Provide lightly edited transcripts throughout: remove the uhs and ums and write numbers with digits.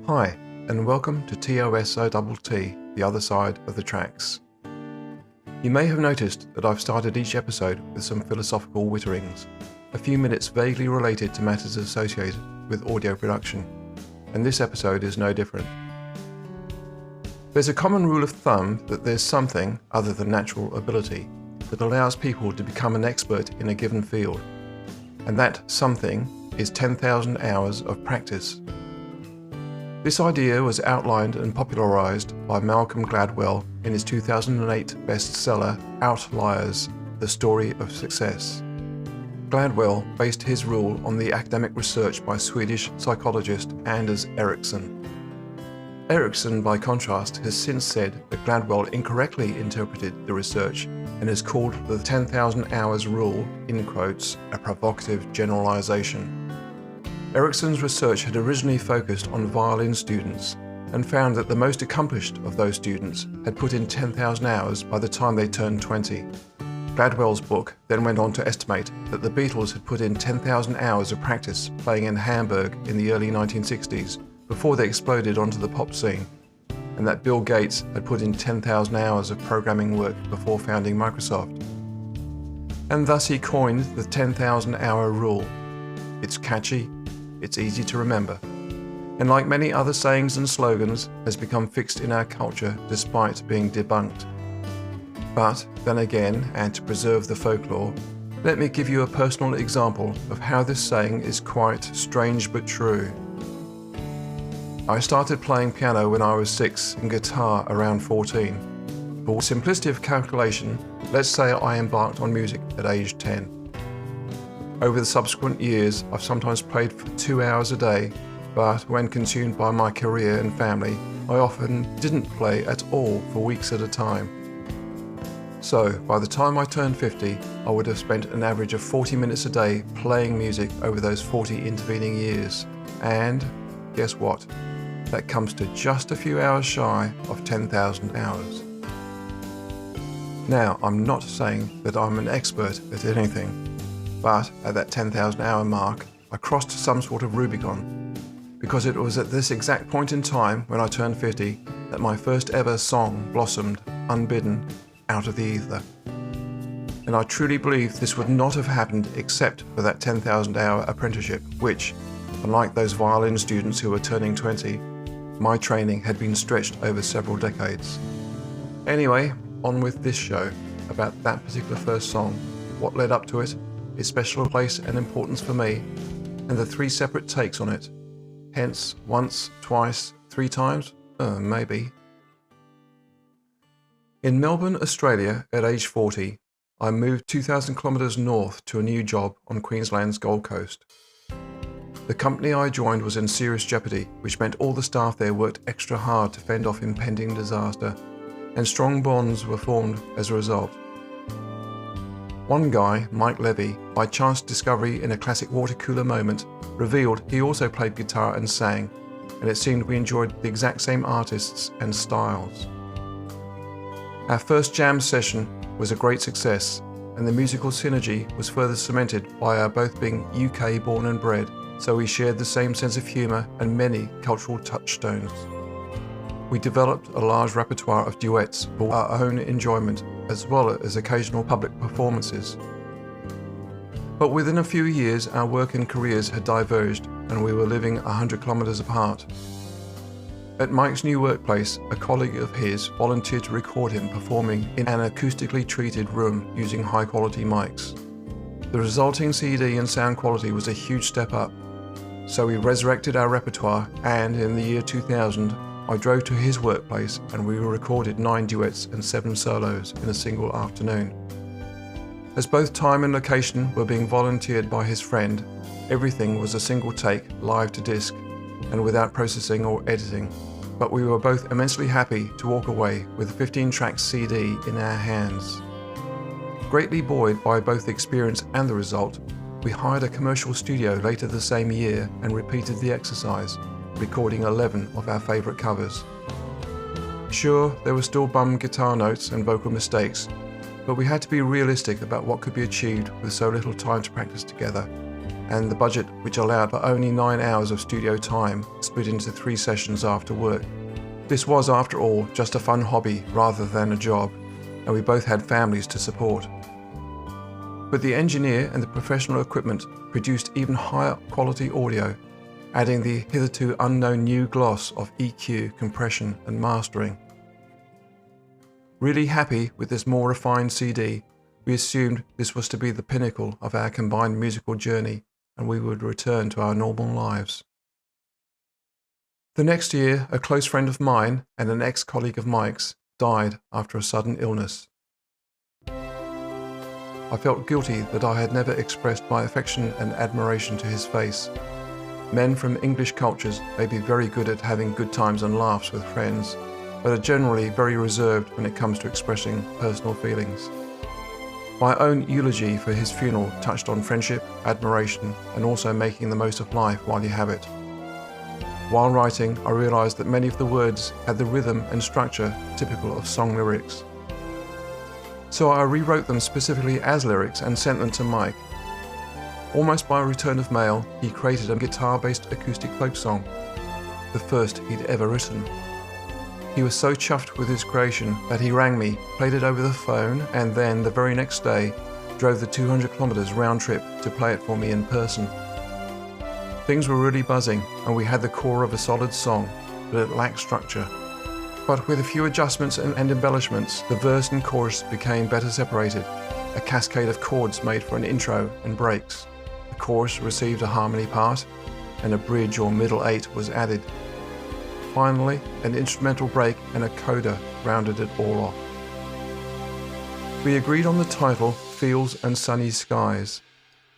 Hi, and welcome to TOSOTT, the other side of the tracks. You may have noticed that I've started each episode with some philosophical witterings, a few minutes vaguely related to matters associated with audio production, and this episode is no different. There's a common rule of thumb that there's something, other than natural ability, that allows people to become an expert in a given field, and that something is 10,000 hours of practice. This idea was outlined and popularized by Malcolm Gladwell in his 2008 bestseller Outliers: The Story of Success. Gladwell based his rule on the academic research by Swedish psychologist Anders Ericsson. Ericsson, by contrast, has since said that Gladwell incorrectly interpreted the research and has called the 10,000 hours rule, in quotes, a provocative generalization. Ericsson's research had originally focused on violin students and found that the most accomplished of those students had put in 10,000 hours by the time they turned 20. Gladwell's book then went on to estimate that the Beatles had put in 10,000 hours of practice playing in Hamburg in the early 1960s before they exploded onto the pop scene, and that Bill Gates had put in 10,000 hours of programming work before founding Microsoft. And thus he coined the 10,000 hour rule. It's catchy, it's easy to remember, and like many other sayings and slogans, has become fixed in our culture despite being debunked. But then again, and to preserve the folklore, let me give you a personal example of how this saying is quite strange but true. I started playing piano when I was 6 and guitar around 14. For simplicity of calculation, let's say I embarked on music at age 10. Over the subsequent years, I've sometimes played for 2 hours a day, but when consumed by my career and family, I often didn't play at all for weeks at a time. So, by the time I turned 50, I would have spent an average of 40 minutes a day playing music over those 40 intervening years. And guess what? That comes to just a few hours shy of 10,000 hours. Now, I'm not saying that I'm an expert at anything, but at that 10,000 hour mark, I crossed some sort of Rubicon, because it was at this exact point in time when I turned 50 that my first ever song blossomed, unbidden, out of the ether. And I truly believe this would not have happened except for that 10,000 hour apprenticeship, which, unlike those violin students who were turning 20, my training had been stretched over several decades. Anyway, on with this show about that particular first song, what led up to it, its special place and importance for me, and the 3 separate takes on it. Hence, once, twice, 3 times? Maybe. In Melbourne, Australia, at age 40, I moved 2,000 kilometres north to a new job on Queensland's Gold Coast. The company I joined was in serious jeopardy, which meant all the staff there worked extra hard to fend off impending disaster, and strong bonds were formed as a result. One guy, Mike Levy, by chance discovery in a classic water cooler moment, revealed he also played guitar and sang, and it seemed we enjoyed the exact same artists and styles. Our first jam session was a great success, and the musical synergy was further cemented by our both being UK born and bred, so we shared the same sense of humour and many cultural touchstones. We developed a large repertoire of duets for our own enjoyment, as well as occasional public performances. But within a few years, our work and careers had diverged, and we were living 100 kilometres apart. At Mike's new workplace, a colleague of his volunteered to record him performing in an acoustically treated room using high-quality mics. The resulting CD and sound quality was a huge step up, so we resurrected our repertoire, and in the year 2000, I drove to his workplace and we recorded 9 duets and 7 solos in a single afternoon. As both time and location were being volunteered by his friend, everything was a single take, live to disc, and without processing or editing. But we were both immensely happy to walk away with a 15-track CD in our hands. Greatly buoyed by both the experience and the result, we hired a commercial studio later the same year and repeated the exercise, recording 11 of our favourite covers. Sure, there were still bum guitar notes and vocal mistakes, but we had to be realistic about what could be achieved with so little time to practice together. and the budget which allowed for only 9 hours of studio time split into 3 sessions after work. This was, after all, just a fun hobby rather than a job, and we both had families to support. But the engineer and the professional equipment produced even higher quality audio, adding the hitherto unknown new gloss of EQ, compression and mastering. Really happy with this more refined CD, we assumed this was to be the pinnacle of our combined musical journey and we would return to our normal lives. The next year, a close friend of mine and an ex-colleague of Mike's died after a sudden illness. I felt guilty that I had never expressed my affection and admiration to his face. Men from English cultures may be very good at having good times and laughs with friends, but are generally very reserved when it comes to expressing personal feelings. My own eulogy for his funeral touched on friendship, admiration, and also making the most of life while you have it. While writing, I realised that many of the words had the rhythm and structure typical of song lyrics. So I rewrote them specifically as lyrics and sent them to Mike. Almost by return of mail, he created a guitar-based acoustic folk song, the first he'd ever written. He was so chuffed with his creation that he rang me, played it over the phone, and then, the very next day, drove the 200 kilometres round trip to play it for me in person. Things were really buzzing, and we had the core of a solid song, but it lacked structure. But with a few adjustments and embellishments, the verse and chorus became better separated, a cascade of chords made for an intro and breaks. The chorus received a harmony part, and a bridge or middle 8 was added. Finally, an instrumental break and a coda rounded it all off. We agreed on the title, Fields and Sunny Skies,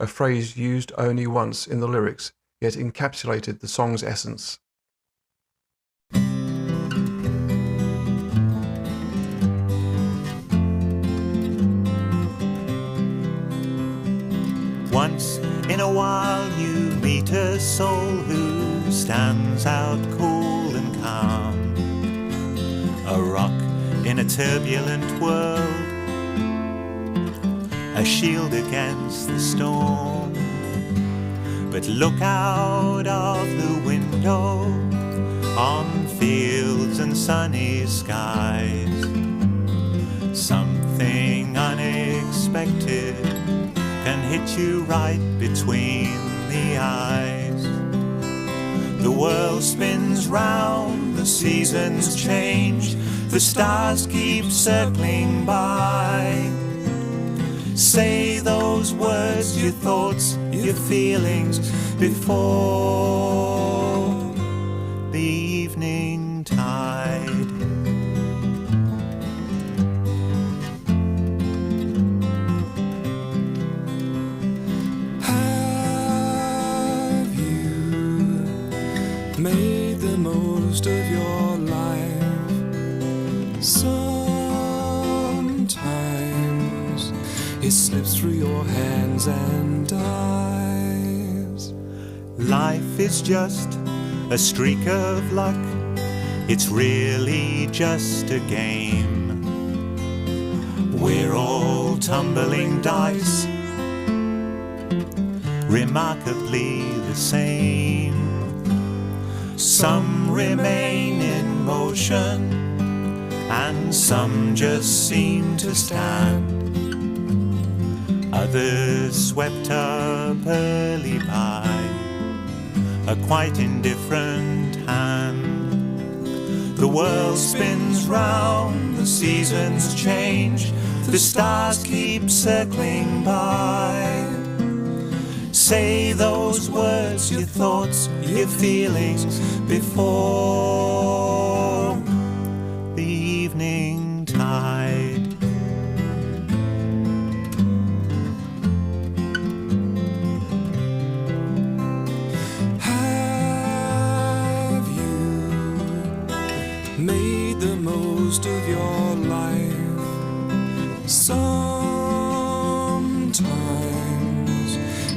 a phrase used only once in the lyrics, yet encapsulated the song's essence. Once in a while you meet a soul who stands out cool and calm, a rock in a turbulent world, a shield against the storm. But look out of the window on fields and sunny skies. Something unexpected can hit you right between the eyes. The world spins round, the seasons change, the stars keep circling by. Say those words, your thoughts, your feelings, before the evening tide. Have you made the most of your life? Sometimes it slips through your hands and dies. Life is just a streak of luck, it's really just a game. We're all tumbling dice, remarkably the same. Some remain in motion, and some just seem to stand. Others swept up early by a quite indifferent hand. The world spins round, the seasons change, the stars keep circling by. Say those words, your thoughts, your feelings, before the evening tide. Have you made the most of your life? Sometimes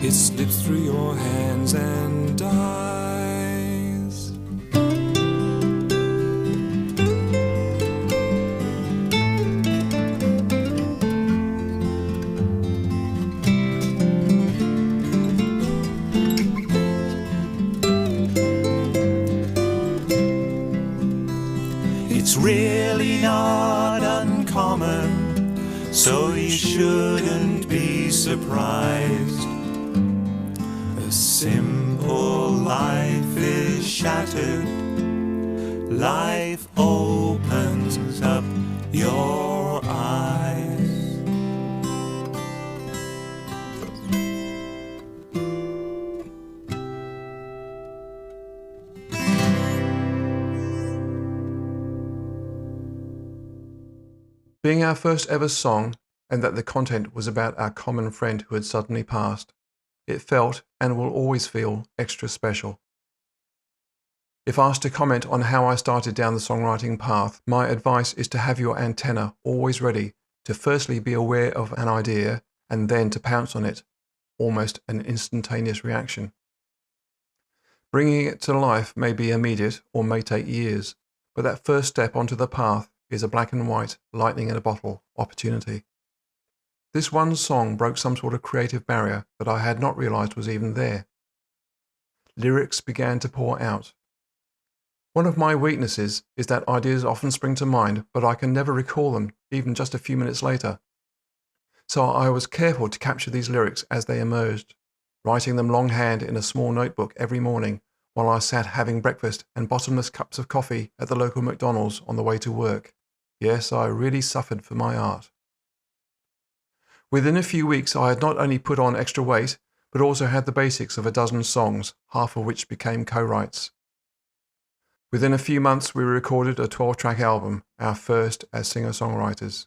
it slips through your hands and dies. so you shouldn't be surprised. A simple life is shattered. Life opens up your eyes. Being our first ever song, and that the content was about our common friend who had suddenly passed, it felt, and will always feel, extra special. If asked to comment on how I started down the songwriting path, my advice is to have your antenna always ready to firstly be aware of an idea and then to pounce on it, almost an instantaneous reaction. Bringing it to life may be immediate or may take years, but that first step onto the path is a black and white, lightning in a bottle opportunity. This one song broke some sort of creative barrier that I had not realized was even there. Lyrics began to pour out. One of my weaknesses is that ideas often spring to mind, but I can never recall them, even just a few minutes later. So I was careful to capture these lyrics as they emerged, writing them longhand in a small notebook every morning while I sat having breakfast and bottomless cups of coffee at the local McDonald's on the way to work. Yes, I really suffered for my art. Within a few weeks, I had not only put on extra weight, but also had the basics of a dozen songs, half of which became co-writes. Within a few months, we recorded a 12-track album, our first as singer-songwriters.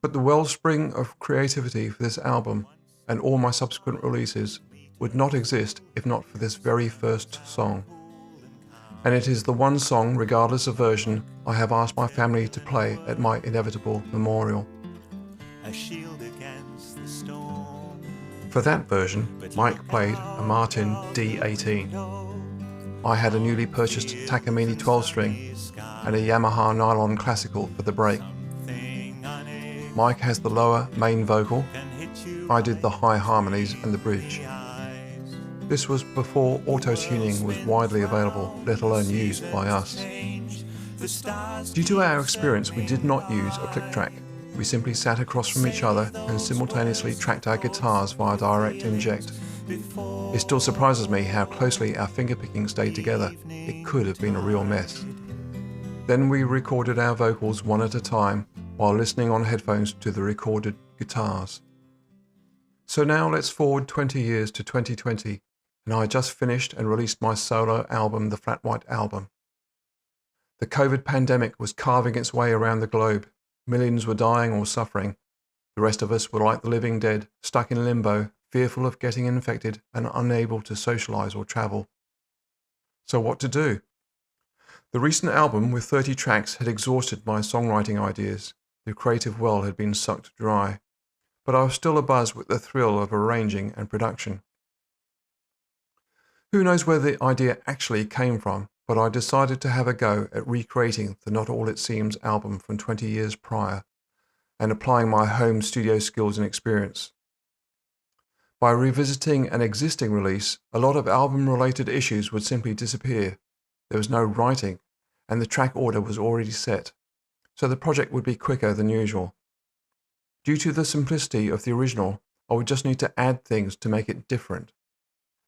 But the wellspring of creativity for this album and all my subsequent releases would not exist if not for this very first song. And it is the one song, regardless of version, I have asked my family to play at my inevitable memorial. A shield against the storm. For that version, Mike played a Martin D18. I had a newly purchased Takamine 12-string and a Yamaha nylon classical for the break. Mike has the lower main vocal. I did the high harmonies and the bridge. This was before auto-tuning was widely available, let alone used by us. Due to our experience, we did not use a click track. We simply sat across from each other and simultaneously tracked our guitars via direct inject. It still surprises me how closely our fingerpicking stayed together. It could have been a real mess. Then we recorded our vocals one at a time while listening on headphones to the recorded guitars. So now let's forward 20 years to 2020, and I just finished and released my solo album, The Flat White Album. The COVID pandemic was carving its way around the globe. Millions were dying or suffering. The rest of us were like the living dead, stuck in limbo, fearful of getting infected and unable to socialize or travel. So what to do? The recent album with 30 tracks had exhausted my songwriting ideas. The creative well had been sucked dry. But I was still abuzz with the thrill of arranging and production. Who knows where the idea actually came from, but I decided to have a go at recreating the Not All It Seems album from 20 years prior and applying my home studio skills and experience. By revisiting an existing release, a lot of album-related issues would simply disappear. There was no writing, and the track order was already set, so the project would be quicker than usual. Due to the simplicity of the original, I would just need to add things to make it different.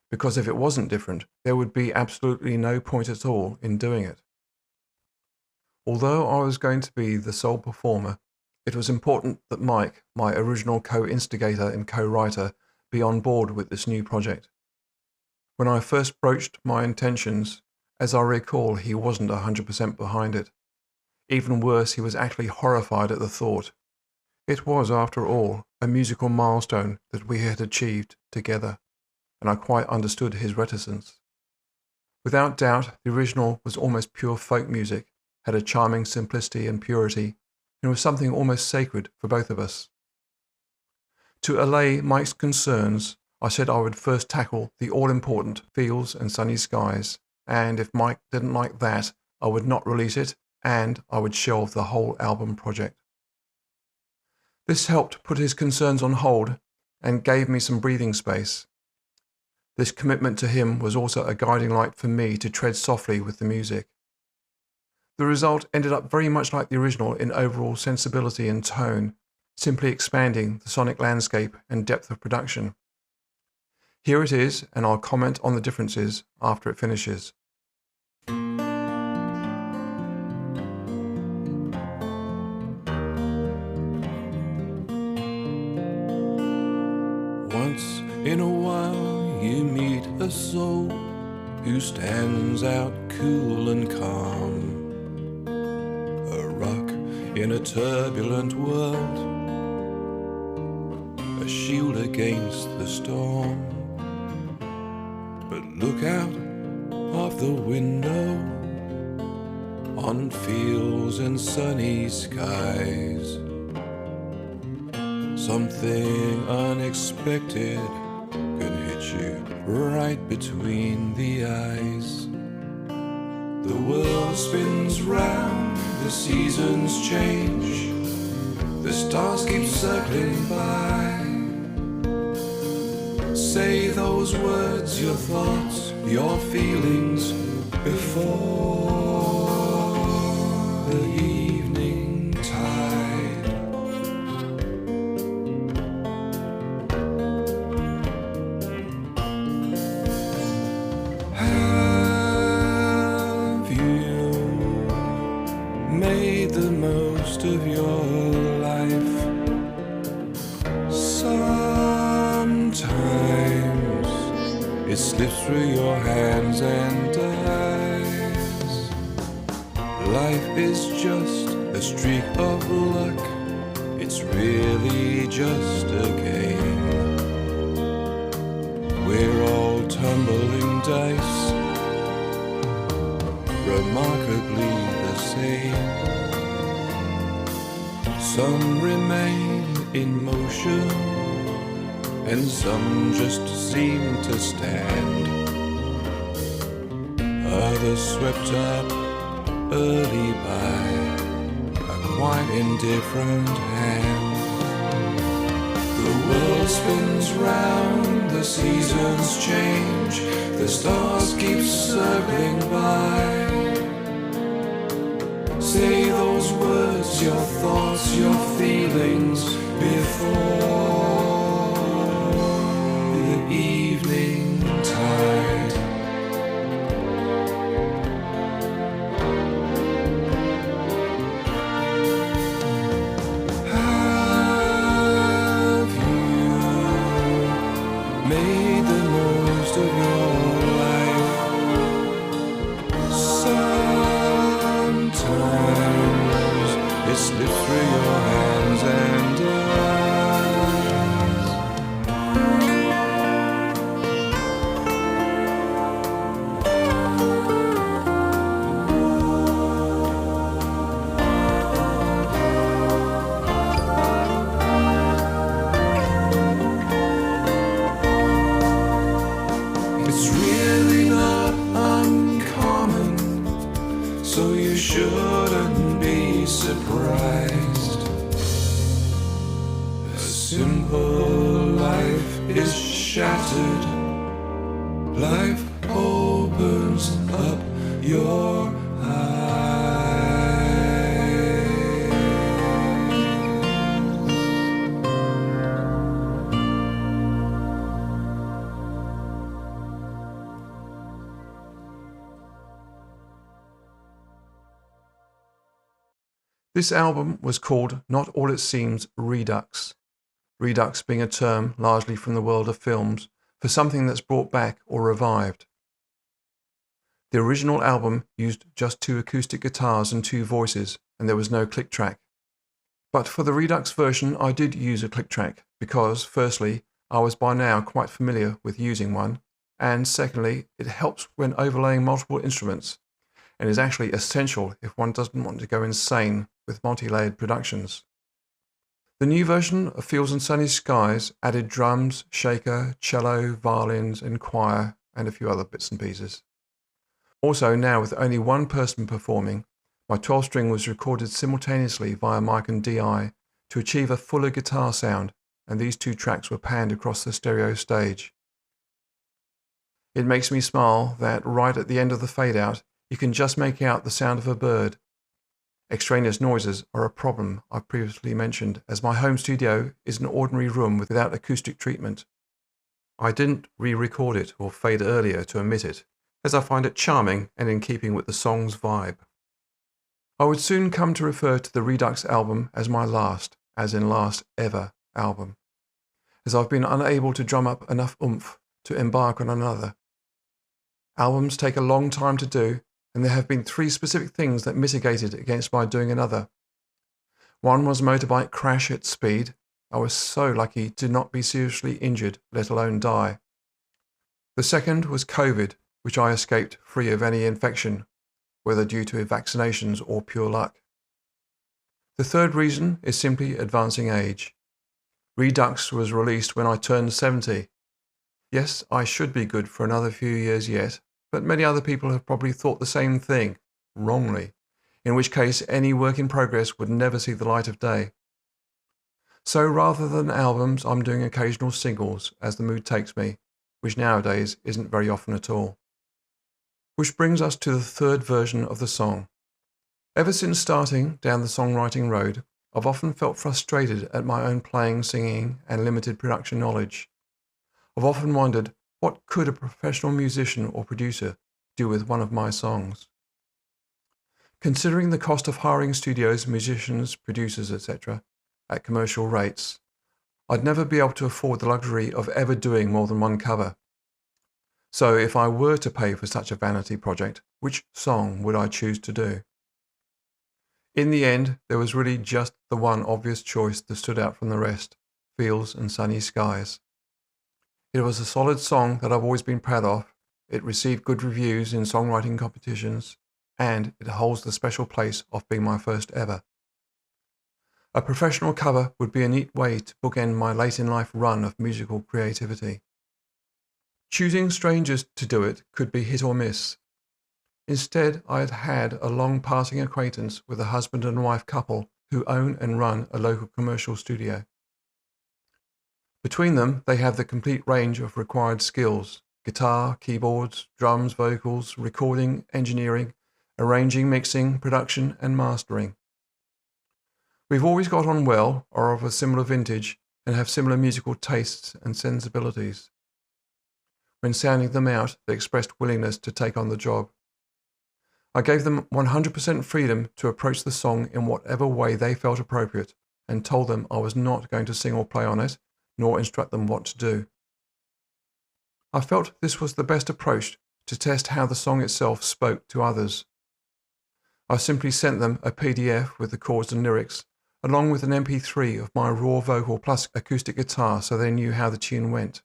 Because if it wasn't different, there would be absolutely no point at all in doing it. Although I was going to be the sole performer, it was important that Mike, my original co-instigator and co-writer, be on board with this new project. When I first broached my intentions, as I recall, he wasn't 100% behind it. Even worse, he was actually horrified at the thought. It was, after all, a musical milestone that we had achieved together, and I quite understood his reticence. Without doubt, the original was almost pure folk music, had a charming simplicity and purity, and was something almost sacred for both of us. To allay Mike's concerns, I said I would first tackle the all-important fields and sunny skies, and if Mike didn't like that, I would not release it, and I would shelve the whole album project. This helped put his concerns on hold and gave me some breathing space. This commitment to him was also a guiding light for me to tread softly with the music. The result ended up very much like the original in overall sensibility and tone, simply expanding the sonic landscape and depth of production. Here it is, and I'll comment on the differences after it finishes. Once in a while you meet a soul who stands out cool and calm, a rock in a turbulent world, a shield against the storm. But look out of the window on fields and sunny skies. Something unexpected can hit you right between the eyes. The world spins round, the seasons change, the stars keep circling by. Say those words, your thoughts, your feelings before the evening tide. Have you made the most of your life? Sometimes it slips through your hands and eyes. Life is just a streak of luck. It's really just a game. We're all tumbling dice, remarkably the same. Some remain in motion, and some just seem to stand. Others swept up early by a quite indifferent hand. The world spins round, the seasons change, the stars keep circling by. Say those words, your thoughts, your feelings before the evening tide. Have you made the most of your life? Sometimes it slips through your hands and it's really not uncommon, so you shouldn't be surprised. A simple life is shattered. Life opens up your This album was called Not All It Seems REDUX. Redux being a term largely from the world of films for something that's brought back or revived. The original album used just 2 acoustic guitars and 2 voices, and there was no click track. But for the Redux version I did use a click track because, firstly, I was by now quite familiar with using one, and secondly, it helps when overlaying multiple instruments and is actually essential if one doesn't want to go insane with multi-layered productions. The new version of Fields and Sunny Skies added drums, shaker, cello, violins and choir and a few other bits and pieces. Also, now with only one person performing, my 12-string was recorded simultaneously via mic and DI to achieve a fuller guitar sound, and these 2 tracks were panned across the stereo stage. It makes me smile that right at the end of the fade-out, you can just make out the sound of a bird. Extraneous noises are a problem I've previously mentioned, as my home studio is an ordinary room without acoustic treatment. I didn't re-record it or fade earlier to omit it, as I find it charming and in keeping with the song's vibe. I would soon come to refer to the Redux album as my last, as in last ever, album, as I've been unable to drum up enough oomph to embark on another. Albums take a long time to do, and there have been 3 specific things that mitigated against my doing another. One was a motorbike crash at speed. I was so lucky to not be seriously injured, let alone die. The second was COVID, which I escaped free of any infection, whether due to vaccinations or pure luck. The third reason is simply advancing age. Redux was released when I turned 70. Yes, I should be good for another few years yet, but many other people have probably thought the same thing, wrongly, in which case any work in progress would never see the light of day. So rather than albums, I'm doing occasional singles as the mood takes me, which nowadays isn't very often at all. Which brings us to the third version of the song. Ever since starting down the songwriting road, I've often felt frustrated at my own playing, singing, and limited production knowledge. I've often wondered, what could a professional musician or producer do with one of my songs? Considering the cost of hiring studios, musicians, producers, etc., at commercial rates, I'd never be able to afford the luxury of ever doing more than one cover. So if I were to pay for such a vanity project, which song would I choose to do? In the end, there was really just the one obvious choice that stood out from the rest, Fields and Sunny Skies. It was a solid song that I've always been proud of. It received good reviews in songwriting competitions, and it holds the special place of being my first ever. A professional cover would be a neat way to bookend my late-in-life run of musical creativity. Choosing strangers to do it could be hit or miss. Instead, I had had a long passing acquaintance with a husband and wife couple who own and run a local commercial studio. Between them, they have the complete range of required skills: guitar, keyboards, drums, vocals, recording, engineering, arranging, mixing, production, and mastering. We've always got on well, are of a similar vintage, and have similar musical tastes and sensibilities. When sounding them out, they expressed willingness to take on the job. I gave them 100% freedom to approach the song in whatever way they felt appropriate, and told them I was not going to sing or play on it, nor instruct them what to do. I felt this was the best approach to test how the song itself spoke to others. I simply sent them a PDF with the chords and lyrics, along with an MP3 of my raw vocal plus acoustic guitar, so they knew how the tune went.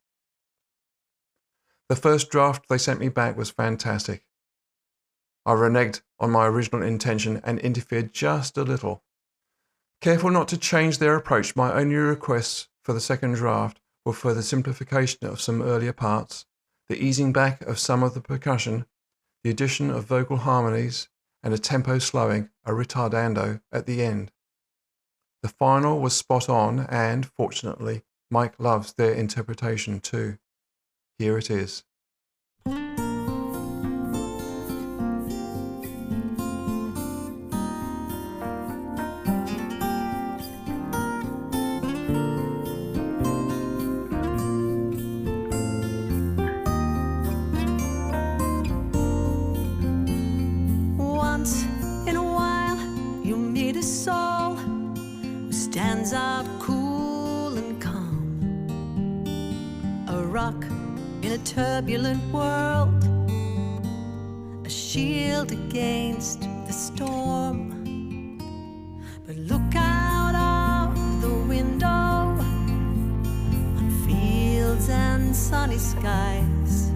The first draft they sent me back was fantastic. I reneged on my original intention and interfered just a little. Careful not to change their approach, my only requests for the second draft were for the simplification of some earlier parts, the easing back of some of the percussion, the addition of vocal harmonies, and a tempo slowing, a ritardando, at the end. The final was spot on, and, fortunately, Mike loves their interpretation too. Here it is. Once in a while you'll meet a soul who stands out cool and calm, a rock in a turbulent world, a shield against the storm. But look out of the window on fields and sunny skies.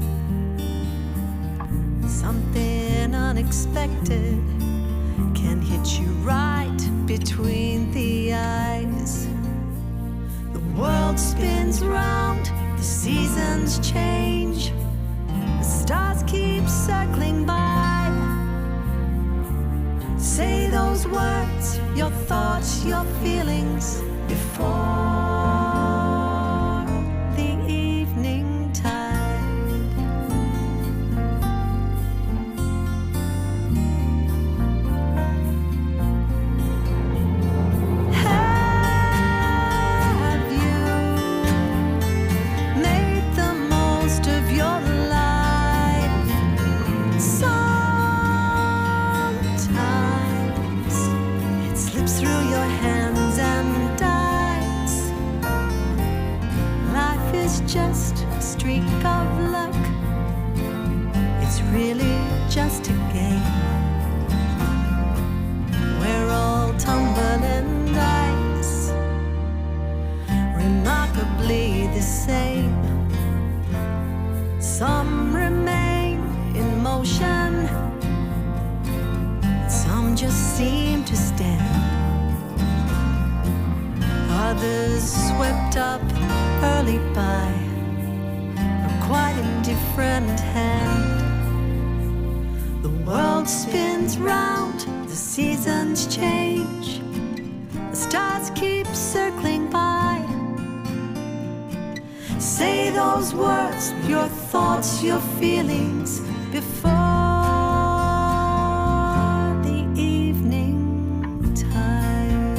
Something unexpected can hit you right between the eyes. The world spins round, the seasons change, the stars keep circling by. Say those words, your thoughts, your feelings before the evening tide. just a streak of luck. It's really just a game. We're all tumbling dice, remarkably the same. Some remain in motion, some just seem to stand. Others swept up early by a quite indifferent hand. The world spins round, the seasons change, the stars keep circling by. Say those words, your thoughts, your feelings, before the evening tide.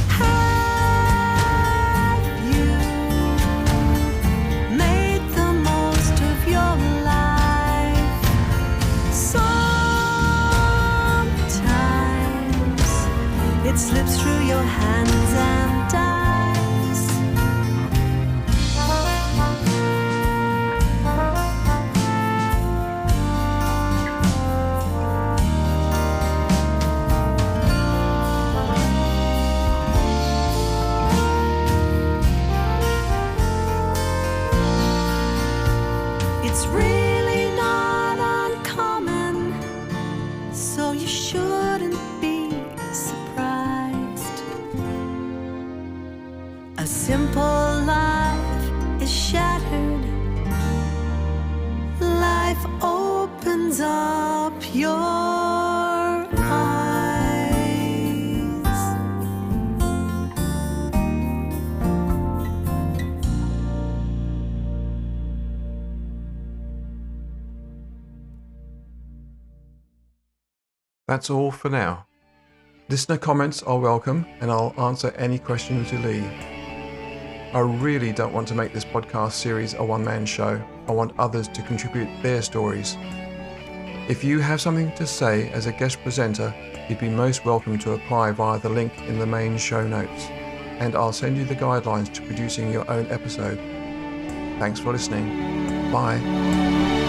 Have you made the most of your life? Sometimes it slips through your hands and dies. It's really not uncommon, so you shouldn't be surprised. A simple life is shattered. Life opens up your eyes. That's all for now. Listener comments are welcome, and I'll answer any questions you leave. I really don't want to make this podcast series a one-man show. I want others to contribute their stories. If you have something to say as a guest presenter, you'd be most welcome to apply via the link in the main show notes, and I'll send you the guidelines to producing your own episode. Thanks for listening. Bye.